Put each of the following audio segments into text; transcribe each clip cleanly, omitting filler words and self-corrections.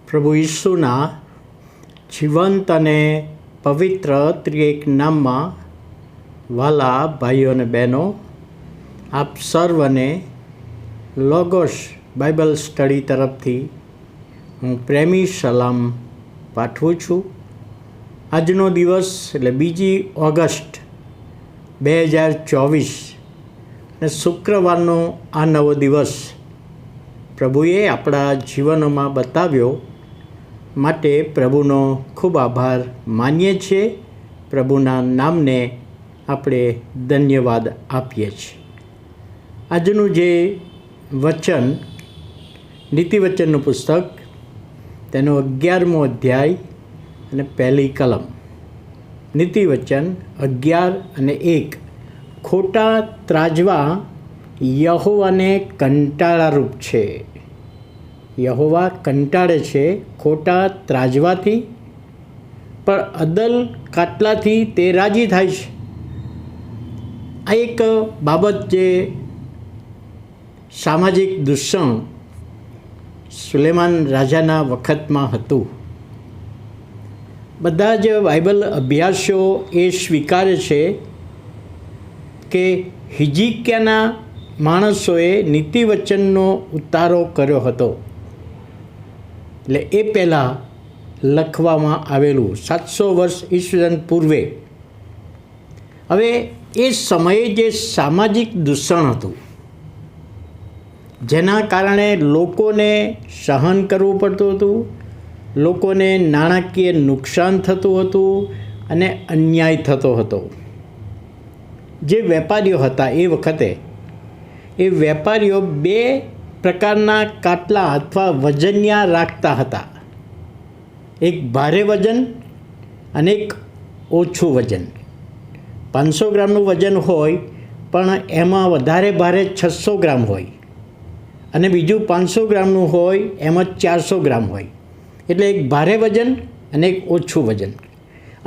પ્રભુ ઈસુના જીવંત અને પવિત્ર ત્રિએક નામમાં વાલા ભાઈઓ અને બહેનો, આપ સર્વને લોગોસ બાઇબલ સ્ટડી તરફથી હું પ્રેમી સલામ પાઠવું છું. આજનો દિવસ એટલે 2 ઓગસ્ટ 2024 અને શુક્રવારનો આ નવો દિવસ પ્રભુએ આપણા જીવનોમાં બતાવ્યો માટે પ્રભુનો ખૂબ આભાર માનીએ છીએ. પ્રભુના નામને આપણે ધન્યવાદ આપીએ છીએ. આજનું જે વચન નીતિવચનનું પુસ્તક, તેનો 11મો અધ્યાય અને પહેલી કલમ. નીતિવચન 11 અને 1. ખોટા ત્રાજવા યહોવાને કંટાળારૂપ છે. યહોવા કંટાળે છે ખોટા ત્રાજવાથી, પણ અદલ કાટલાથી તે રાજી થાય છે. આ એક બાબત જે સામાજિક દૂષણ સુલેમાન રાજાના વખતમાં હતું. બધા જ બાઇબલ અભ્યાસો એ સ્વીકારે છે કે હિજકિયાના માણસોએ નીતિવચનનો ઉતારો કર્યો હતો. એટલે એ પહેલાં લખવામાં આવેલું 700 વર્ષ ઈસવીસન પૂર્વે. હવે એ સમયે જે સામાજિક દૂષણ હતું, જેના કારણે લોકોને સહન કરવું પડતું હતું, લોકોને નાણાકીય નુકસાન થતું હતું અને અન્યાય થતો હતો. જે વેપારીઓ હતા એ વખતે, એ વેપારીઓ 2 પ્રકારના કાટલા અથવા વજનિયા રાખતા હતા. એક ભારે વજન અને એક ઓછું વજન. 500 ગ્રામનું વજન હોય પણ એમાં વધારે ભારે 600 ગ્રામ હોય, અને બીજું 500 ગ્રામનું હોય એમાં 400 ગ્રામ હોય. એટલે એક ભારે વજન અને એક ઓછું વજન.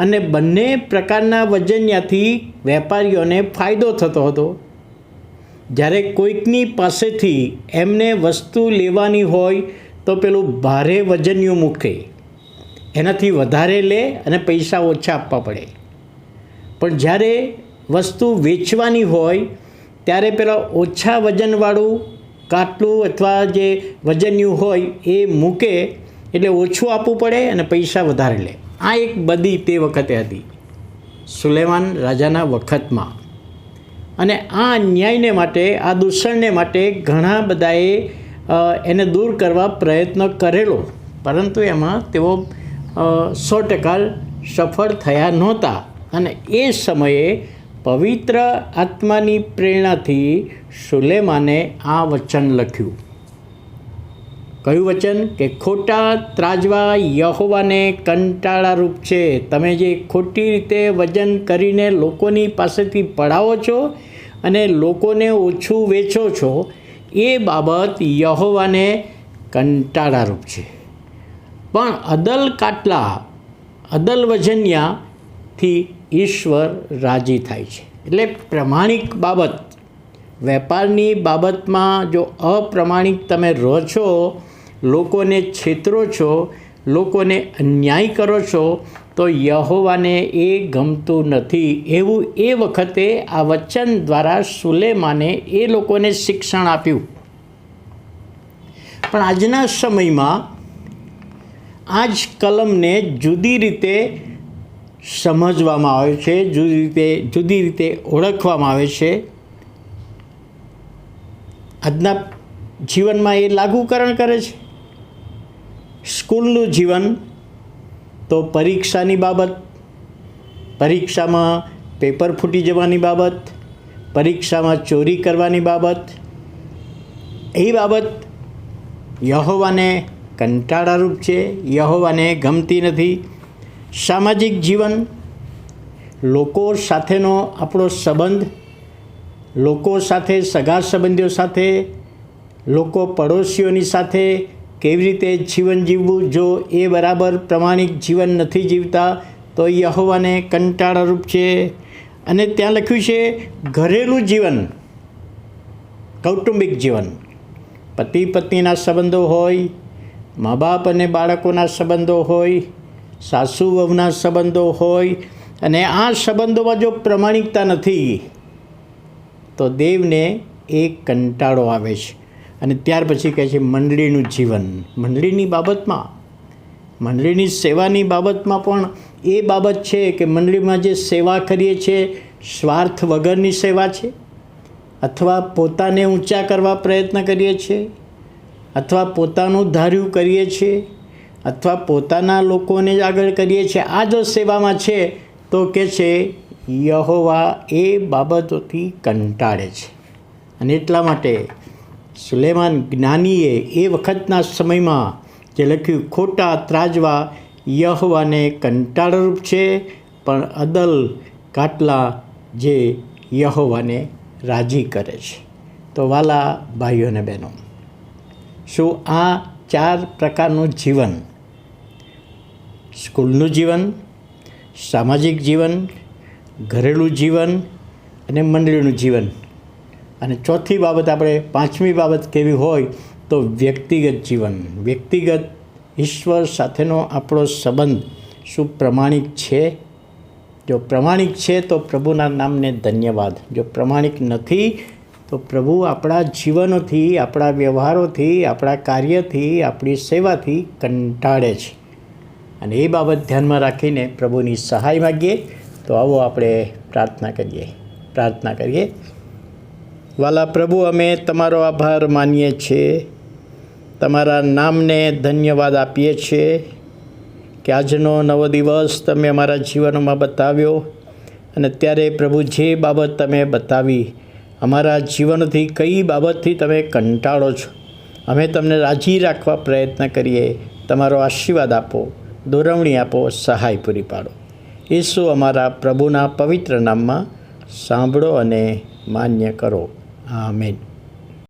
અને બંને પ્રકારના વજનિયાથી વેપારીઓને ફાયદો થતો હતો. જ્યારે કોઈકની પાસેથી એમને વસ્તુ લેવાની હોય તો પેલું ભારે વજનિયું મૂકે, એનાથી વધારે લે અને પૈસા ઓછા આપવા પડે. પણ જ્યારે વસ્તુ વેચવાની હોય ત્યારે પેલા ઓછા વજનવાળું કાટલું અથવા જે વજનિયું હોય એ મૂકે, એટલે ઓછું આપવું પડે અને પૈસા વધારે લે. આ એક બધી તે વખતે હતી, સુલેમાન રાજાના વખતમાં. અને આ અન્યાયને માટે, આ દૂષણને માટે ઘણા બધાએ એને દૂર કરવા પ્રયત્ન કરેલો, પરંતુ એમાં તેઓ 100% સફળ થયા નહોતા. અને એ સમયે પવિત્ર આત્માની પ્રેરણાથી સુલેમાને આ વચન લખ્યું. કયું વચન? કે ખોટા ત્રાજવા યહોવાને કંટાળારૂપ છે. તમે જે ખોટી રીતે વજન કરીને લોકોની પાસેથી પડાવો છો અને લોકોને ઓછું વેચો છો, એ બાબત યહોવાને કંટાળારૂપ છે. પણ અદલ કાટલા, અદલ વજનિયાથી ઈશ્વર રાજી થાય છે. એટલે પ્રમાણિક બાબત, વેપારની બાબતમાં જો અપ્રમાણિક તમે રહો છો, લોકોને છેતરો છો, લોકોને અન્યાય કરો છો, તો યહોવાને એ ગમતું નથી. એવું એ વખતે આ વચન દ્વારા સુલેમાને એ લોકોને શિક્ષણ આપ્યું. પણ આજના સમયમાં આ જ કલમને જુદી રીતે સમજવામાં આવે છે, જુદી રીતે ઓળખવામાં આવે છે. આજના જીવનમાં એ લાગુકરણ કરે છે. સ્કૂલનું જીવન તો પરીક્ષાની બાબત, પરીક્ષામાં પેપર ફૂટી જવાની બાબત, પરીક્ષામાં ચોરી કરવાની બાબત, એ બાબત યહોવાને કંટાળારૂપ છે, યહોવાને ગમતી નથી. સામાજિક જીવન, લોકો સાથેનો આપણો સંબંધ, લોકો સાથે, સગા સંબંધીઓ સાથે, લોકો પડોશીઓની સાથે કેવી રીતે જીવન જીવવું, જો એ બરાબર પ્રમાણિક જીવન નથી જીવતા તો યહોવાને કંટાળારૂપ છે. અને ત્યાં લખ્યું છે ઘરેલું જીવન, કૌટુંબિક જીવન, પતિ પત્નીના સંબંધો હોય, મા બાપ અને બાળકોના સંબંધો હોય, સાસુ વહુના સંબંધો હોય, અને આ સંબંધોમાં જો પ્રમાણિકતા નથી તો દેવને એ કંટાળો આવે છે. અને ત્યાર પછી કહે છે મંડળીનું જીવન. મંડળીની બાબતમાં, મંડળીની સેવાની બાબતમાં પણ એ બાબત છે કે મંડળીમાં જે સેવા કરીએ છીએ સ્વાર્થ વગરની સેવા છે, અથવા પોતાને ઊંચા કરવા પ્રયત્ન કરીએ છીએ, અથવા પોતાનું ધાર્યું કરીએ છીએ, અથવા પોતાના લોકોને જ આગળ કરીએ છીએ, આ જો સેવામાં છે તો કે છે યહોવા એ બાબતોથી કંટાળે છે. અને એટલા માટે સુલેમાન જ્ઞાનીએ એ વખતના સમયમાં જે લખ્યું, ખોટા ત્રાજવા યહોવાને કંટાળરૂપ છે, પણ અદલ કાટલા જે યહોવાને રાજી કરે છે. તો વાલા ભાઈઓ અને બહેનો, શું આ 4 પ્રકારનું જીવન, સ્કૂલનું જીવન, સામાજિક જીવન, ઘરેલું જીવન અને મંડળીનું જીવન, અને ચોથી બાબત આપણે 5મી બાબત કેવી હોય તો વ્યક્તિગત જીવન, વ્યક્તિગત ઈશ્વર સાથેનો આપણો સંબંધ શું પ્રમાણિક છે? જો પ્રમાણિક છે તો પ્રભુના નામને ધન્યવાદ. જો પ્રમાણિક નથી તો પ્રભુ આપણા જીવનોથી, આપણા વ્યવહારોથી, આપણા કાર્યથી, આપણી સેવાથી કંટાળે છે. અને એ બાબત ધ્યાનમાં રાખીને પ્રભુની સહાય માગીએ. તો આવો આપણે પ્રાર્થના કરીએ. વાલા પ્રભુ, અમે તમારો આભાર માનીએ છીએ, તમારા નામને ધન્યવાદ આપીએ છીએ કે આજનો નવો દિવસ તમે અમારા જીવનમાં બતાવ્યો. અને ત્યારે પ્રભુ જે બાબત તમે બતાવી, અમારા જીવનથી કઈ બાબતથી તમે કંટાળો છો, અમે તમને રાજી રાખવા પ્રયત્ન કરીએ. તમારો આશીર્વાદ આપો, દોરવણી આપો, સહાય પૂરી પાડો. ઈસુ અમારા પ્રભુના પવિત્ર નામમાં સાંભળો અને માન્ય કરો. આમેન.